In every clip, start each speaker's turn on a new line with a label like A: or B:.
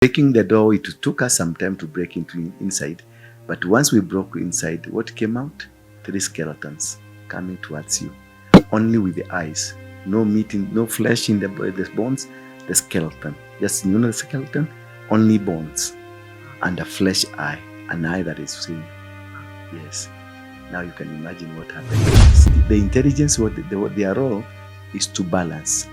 A: Breaking the door, it took us some time to break inside. But once we broke inside, what came out? 3 skeletons coming towards you. Only with the eyes. No meat, no flesh in the bones. The skeleton. Just, the skeleton? Only bones. And a flesh eye. An eye that is seeing. Yes. Now you can imagine what happened. The intelligence, their role is to balance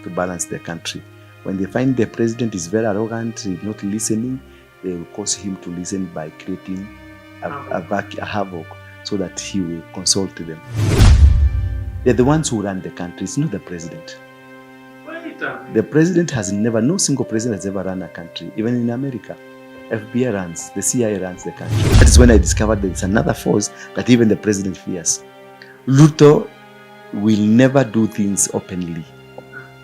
A: the country. When they find the president is very arrogant, he's not listening, they will cause him to listen by creating a havoc so that he will consult them. They're the ones who run the country, it's not the president. The president has never, no single president has ever run a country, even in America. FBI runs, the CIA runs the country. That is when I discovered there's another force that even the president fears. Ruto will never do things openly.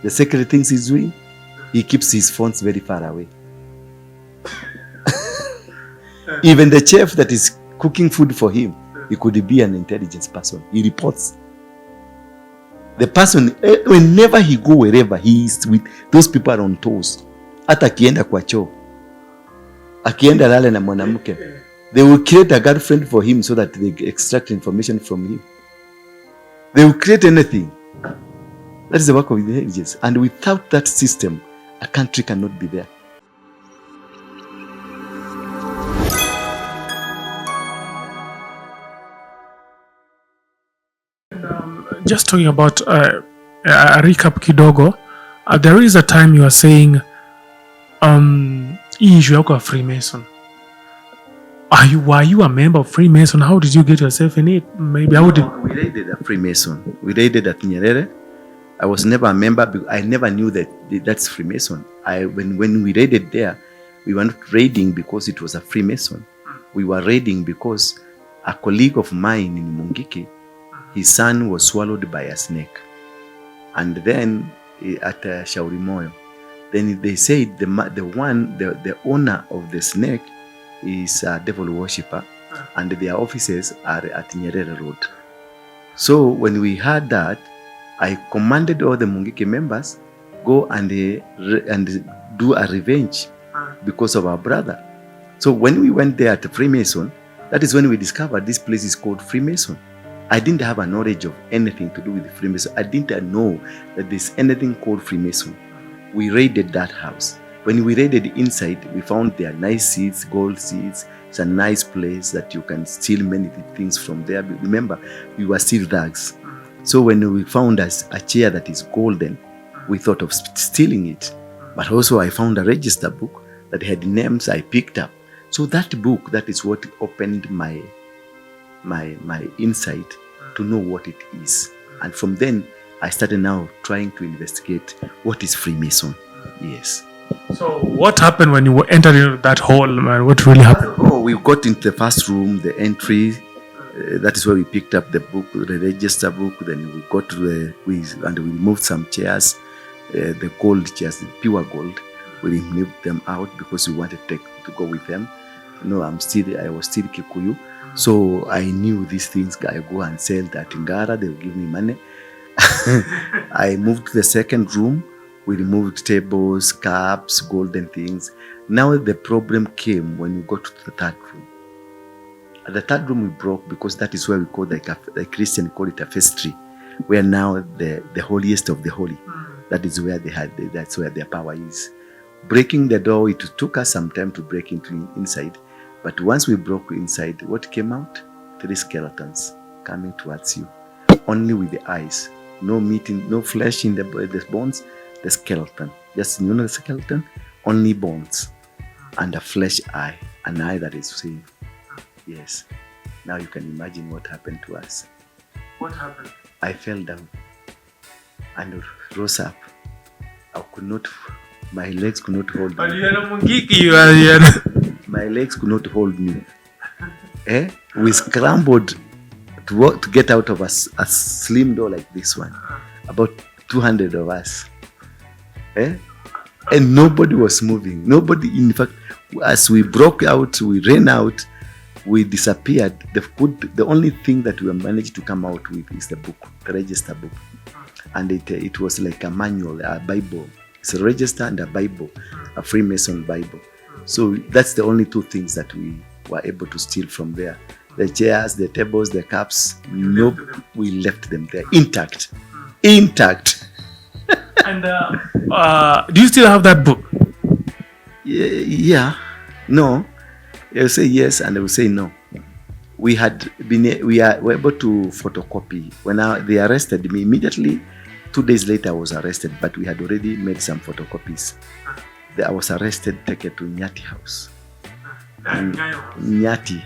A: The secret things he's doing, he keeps his phones very far away. Even the chef that is cooking food for him, he could be an intelligence person. He reports. The person, whenever he go wherever, he is with those people are on toes. Hata akienda kwa choo, akienda lale na mwanamke, they will create a girlfriend for him so that they extract information from him. They will create anything. That is the work of the intelligence. And without that system, a country cannot be there.
B: Just talking about a recap kidogo, there is a time you are saying issue yako ya Freemason. Were you a member of Freemason? How did you get yourself in it? Maybe how did...
A: We raided a Freemason. We raided at Nyerere. I was never a member. I never knew that that's Freemason. When we raided there, we were not raiding because it was a Freemason. We were raiding because a colleague of mine in Mungiki, his son was swallowed by a snake. And then at Shauri Moyo, then they said the owner of the snake is a devil worshipper, and their offices are at Nyerere Road. So when we heard that, I commanded all the Mungiki members go and do a revenge because of our brother. So when we went there at Freemason, that is when we discovered this place is called Freemason. I didn't have a knowledge of anything to do with Freemason. I didn't know that there's anything called Freemason. We raided that house. When we raided inside, we found there nice seats, gold seats. It's a nice place that you can steal many things from there. Remember, we were still thugs. So when we found a chair that is golden, we thought of stealing it. But also I found a register book that had names I picked up. So that book, that is what opened my insight to know what it is. And from then, I started now trying to investigate what is Freemason. Yes.
B: So what happened when you entered into that hall, man? What really happened?
A: Oh, we got into the first room, the entry. That is where we picked up the book, the register book. Then we got to we removed some chairs, the gold chairs, the pure gold. We removed them out because we wanted to go with them. No, I was still Kikuyu. So I knew these things. I go and sell that in Ngara, they will give me money. I moved to the second room. We removed tables, cups, golden things. Now the problem came when we got to the third room. At the third room we broke because that is where we call, like a Christian call it a vestry, where now the holiest of the holy. That is where that's where their power is. Breaking the door, it took us some time to break inside. But once we broke inside, what came out? 3 skeletons coming towards you. Only with the eyes. No meat, no flesh in the bones. The skeleton. Just, the skeleton? Only bones. And a flesh eye. An eye that is seeing. Yes. Now you can imagine what happened to us.
B: What happened?
A: I fell down and rose up. I could not, my legs could not hold me. My legs could not hold me. We scrambled to get out of a slim door like this one. About 200 of us. And nobody was moving. Nobody, in fact, as we broke out, we ran out, we disappeared. The only thing that we managed to come out with is the book, the register book. And it was like a manual, a Bible. It's a register and a Bible, a Freemason Bible. So that's the only two things that we were able to steal from there. The chairs, the tables, the cups, nope, we left them there intact. Intact.
B: And do you still have that book?
A: Yeah. No. They will say yes and they will say no. We were able to photocopy. When they arrested me, immediately 2 days later I was arrested, but we had already made some photocopies. I was arrested, taken to Nyati house. Nyati.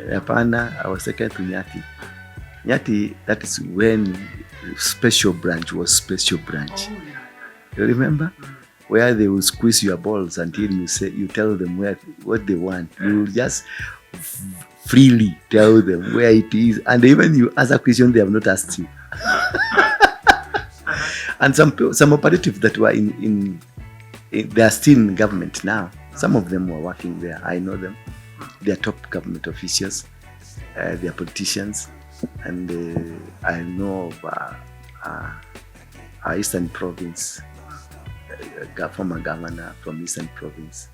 A: Hapana, I was taken to Nyati. Nyati, that is when special branch was special branch. You remember? Where they will squeeze your balls until you tell them what they want. You just freely tell them where it is, and even you ask a question they have not asked you. And some operatives that were they are still in government now. Some of them were working there. I know them. They are top government officials. They are politicians, and I know of our Eastern Province. Former governor from Eastern Province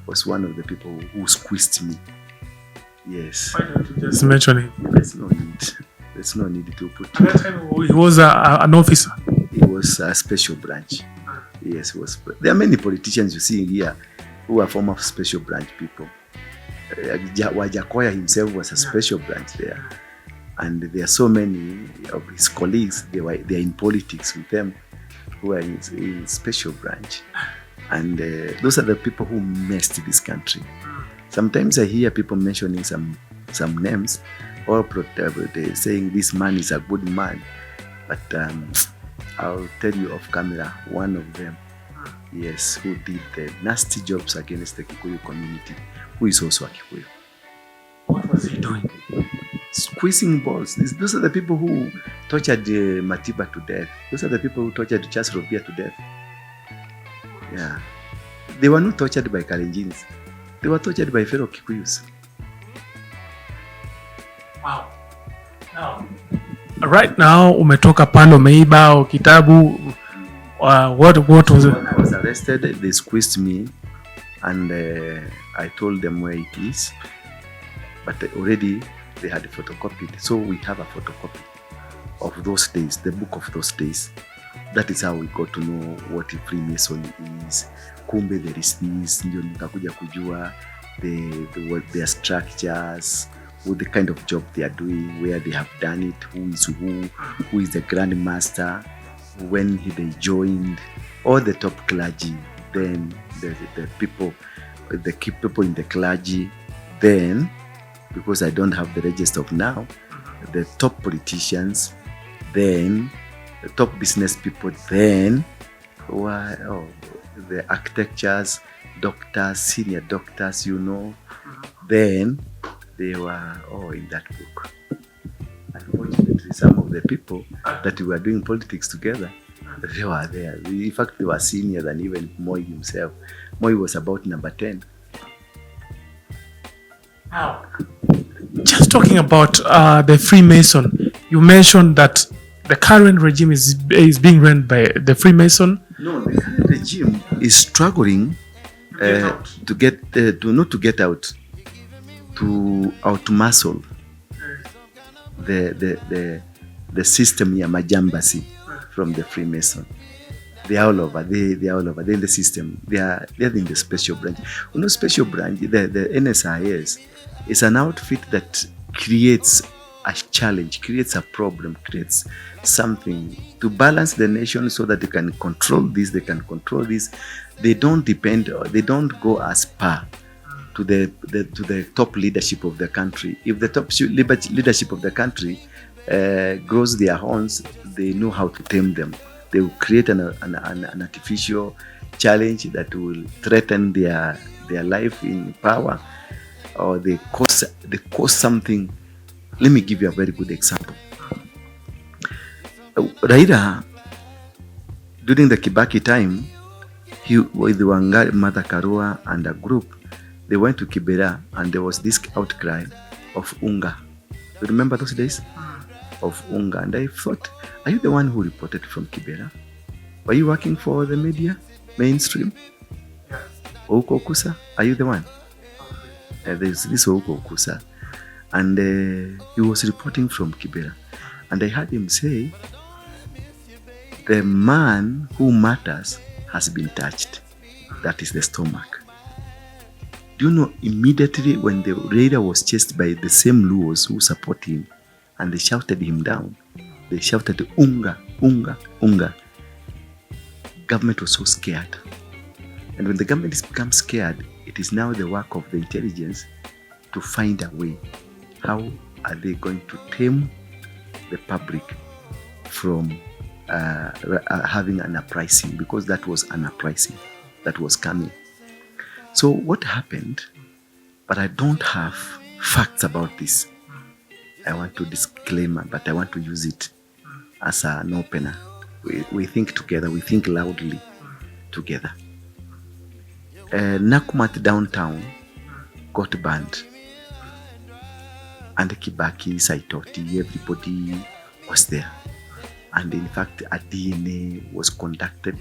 A: was one of the people who squeezed me. Yes.
B: Why don't you just mention him?
A: There's no need to put.
B: At that time, he was an officer.
A: He was a special branch. Yes, he was. There are many politicians you see here who are former special branch people. Wajakoya himself was a special branch there, and there are so many of his colleagues. They are in politics with them, who are in special branch, and those are the people who messed this country. Sometimes I hear people mentioning some names, or they're saying this man is a good man, but I'll tell you off camera, one of them, yes, who did the nasty jobs against the Kikuyu community, who is also a Kikuyu.
B: What was he doing?
A: Squeezing balls. Those are the people who tortured Matiba to death. Those are the people who tortured Charles Robia to death. Yeah. They were not tortured by Kalenjins. They were tortured by fellow Kikuyus.
B: Wow. Now, right now, umetoka pale umeiba kitabu. What was it?
A: When I was arrested, they squeezed me, and I told them where it is. But already they had photocopied. So we have a photocopy of those days, the book of those days. That is how we got to know what a Freemason is. Kumbe there is this, ndio nikakuja kujua their structures, what the kind of job they are doing, where they have done it, who is the Grand Master, when they joined, all the top clergy, then the key people in the clergy, then, because I don't have the register of now, the top politicians, then the top business people, then the architects, doctors, senior doctors, then they were all in that book. Unfortunately, some of the people that we were doing politics together, they were there. In fact, they were senior than even Moi himself. Moi was about number 10.
B: Wow. Just talking about the Freemason, you mentioned that the current regime is being run by the Freemason.
A: No, the current regime is struggling to get out, to out-muscle the system ya majambasi from the Freemason. They are all over. They are all over. They're in the system. They're in the special branch. Special branch, the NSIS is an outfit that creates a challenge, creates a problem, creates something to balance the nation so that they can control this, they can control this. They don't depend, or they don't go as far to the top leadership of the country. If the top leadership of the country grows their horns, they know how to tame them. They will create an artificial challenge that will threaten their life in power, or they cause something. Let me give you a very good example. Raila, during the Kibaki time, with Wangari Martha Karua and a group, they went to Kibera, and there was this outcry of unga. You remember those days? of unga. And I thought, are you the one who reported from Kibera? Were you working for the media, mainstream? Ouko Kusa, are you the one? There's this Ouko Kusa. And he was reporting from Kibera. And I heard him say, the man who matters has been touched. That is the stomach. Do you know, immediately when the raider was chased by the same Luos who support him, and they shouted him down, they shouted, unga, unga, unga. Government was so scared. And when the government has become scared, it is now the work of the intelligence to find a way. How are they going to tame the public from having an uprising? Because that was an uprising that was coming. So what happened, but I don't have facts about this. I want to disclaimer, but I want to use it as an opener. We think together, we think loudly together. Nakumatt downtown got banned. And Kibaki, Saitoti, everybody was there. And in fact, a DNA was conducted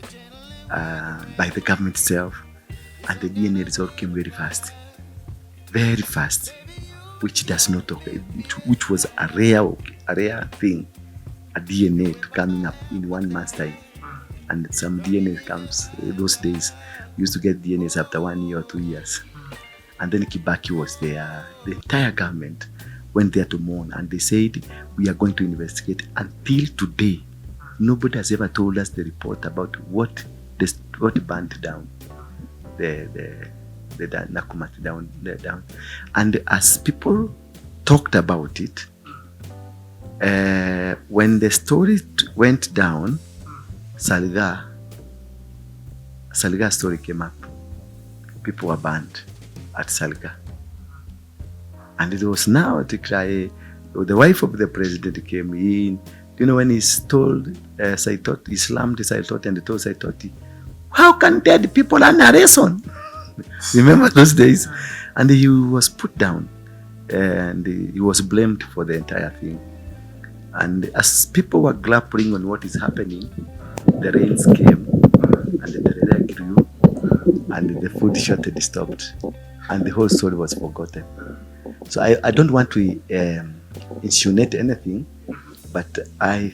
A: by the government itself. And the DNA result came very fast, which does not occur, which was a rare thing, a DNA coming up in 1 month's time. And some DNA comes, those days, we used to get DNAs after 1 year or 2 years. And then Kibaki was there. The entire government went there to mourn, and they said, we are going to investigate. Until today, nobody has ever told us the report about what burned down the Nakumatt down. And as people talked about it, when the story went down, Salga story came up. People were banned at Salga. And it was now to cry. The wife of the president came in. You know, when he's told Saitoti, he slammed Saitoti and told Saitoti, how can dead people earn a reason? Remember those days? And he was put down. And he was blamed for the entire thing. And as people were grappling on what is happening, the rains came, and the rain grew, and the food shortage stopped, and the whole story was forgotten. So I don't want to insinuate anything, but I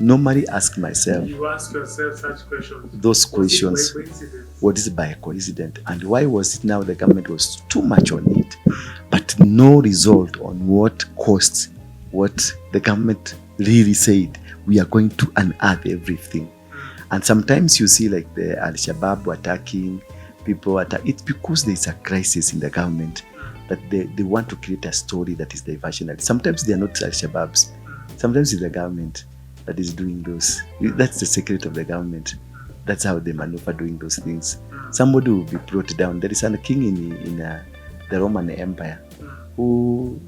A: normally ask myself,
B: you ask yourself such questions.
A: Those questions. What is by coincidence? And why was it now the government was too much on it, but no result on what caused what the government really said? We are going to unearth everything. And sometimes you see like the Al-Shabaab attacking people. It's because there's a crisis in the government that they want to create a story that is diversionary. Sometimes they are not Al-Shabaabs. Sometimes it's the government that is doing those. That's the secret of the government. That's how they maneuver doing those things. Somebody will be brought down. There is a king in the Roman Empire whom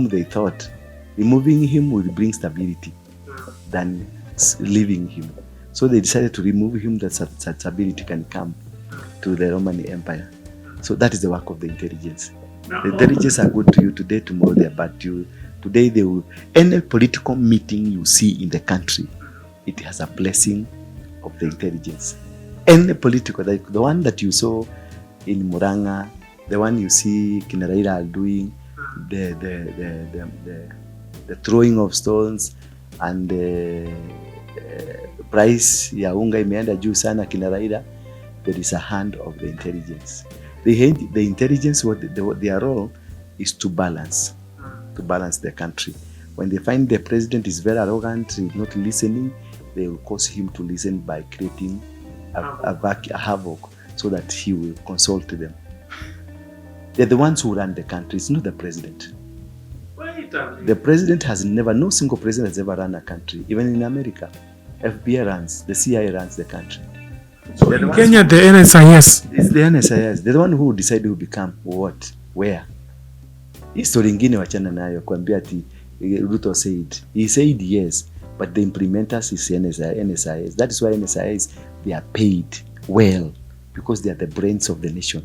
A: they thought removing him would bring stability than leaving him. So they decided to remove him that stability can come to the Roman Empire. So that is the work of the intelligence. The intelligence are good to you today, tomorrow they are bad to you. Today they will, any political meeting you see in the country, it has a blessing of the intelligence. Any political, like the one that you saw in Muranga, the one you see Kina Raila are doing, the throwing of stones, and the price ya unga imeenda juu sana Kina Raila, there is a hand of the intelligence. The intelligence, their role is to balance the country. When they find the president is very arrogant, is not listening, they will cause him to listen by creating a havoc so that he will consult them. They're the ones who run the country. It's not the president. The president has never, no single president has ever run a country. Even in America, FBI runs, the CIA runs the country.
B: So in Kenya, the NSIS.
A: It's the NSIS. They're the one who decide who become what, where. History ingine wachana nayo kuambia ati Ruto said. He said yes, but the implementers is NSIS. That is why NSIS, they are paid well because they are the brains of the nation.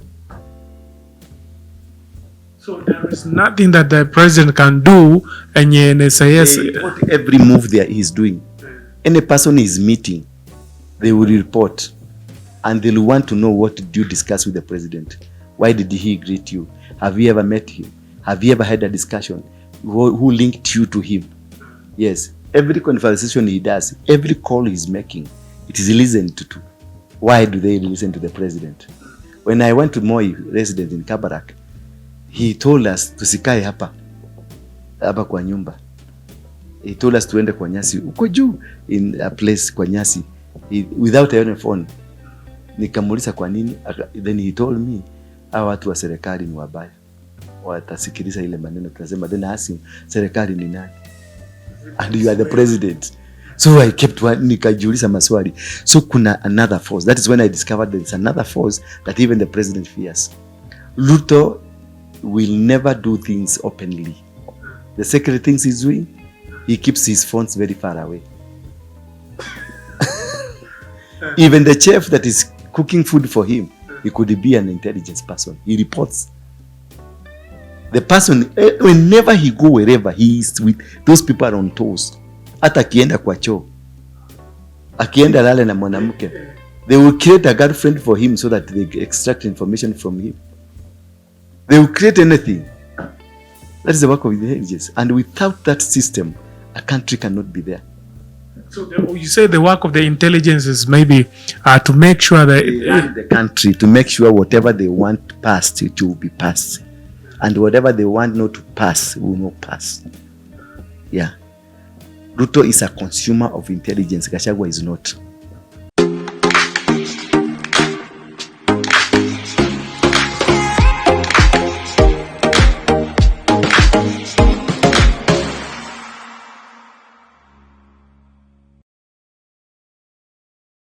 B: So there is nothing that the president can do, and NSIS.
A: They report every move there he's doing. Any person is meeting, they will report, and they'll want to know, what did you discuss with the president? Why did he greet you? Have you ever met him? Have you ever had a discussion? Who linked you to him? Yes, every conversation he does, every call he's making, it is listened to. Why do they listen to the president? When I went to Moi resident in Kabarak, he told us tusikae hapa kwa nyumba. He told us tuende kwa nyasi uko juu, in a place kwa nyasi, without a phone. Nikamuuliza kwa nini, then he told me, hawa watu wa serikali ni wabaya, watasikiliza ile maneno tunasema. Then I asked him, serikali ni nani? And you are the president. So I kept nikajiuliza maswali. So kuna another force. That is when I discovered there is another force that even the president fears. Ruto will never do things openly. The secret things he's doing, he keeps his phones very far away. Even the chef that is cooking food for him, he could be an intelligence person. He reports. The person, whenever he go wherever, he is with those people are on toes. Hata akienda kwa choo, akienda lale na mwanamke, they will create a girlfriend for him so that they extract information from him. They will create anything. That is the work of the intelligence. And without that system, a country cannot be there.
B: So you say the work of the intelligence is maybe to make sure that
A: they run the country, to make sure whatever they want passed, it will be passed. And whatever they want not to pass, will not pass. Yeah. Ruto is a consumer of intelligence. Gachagua is not.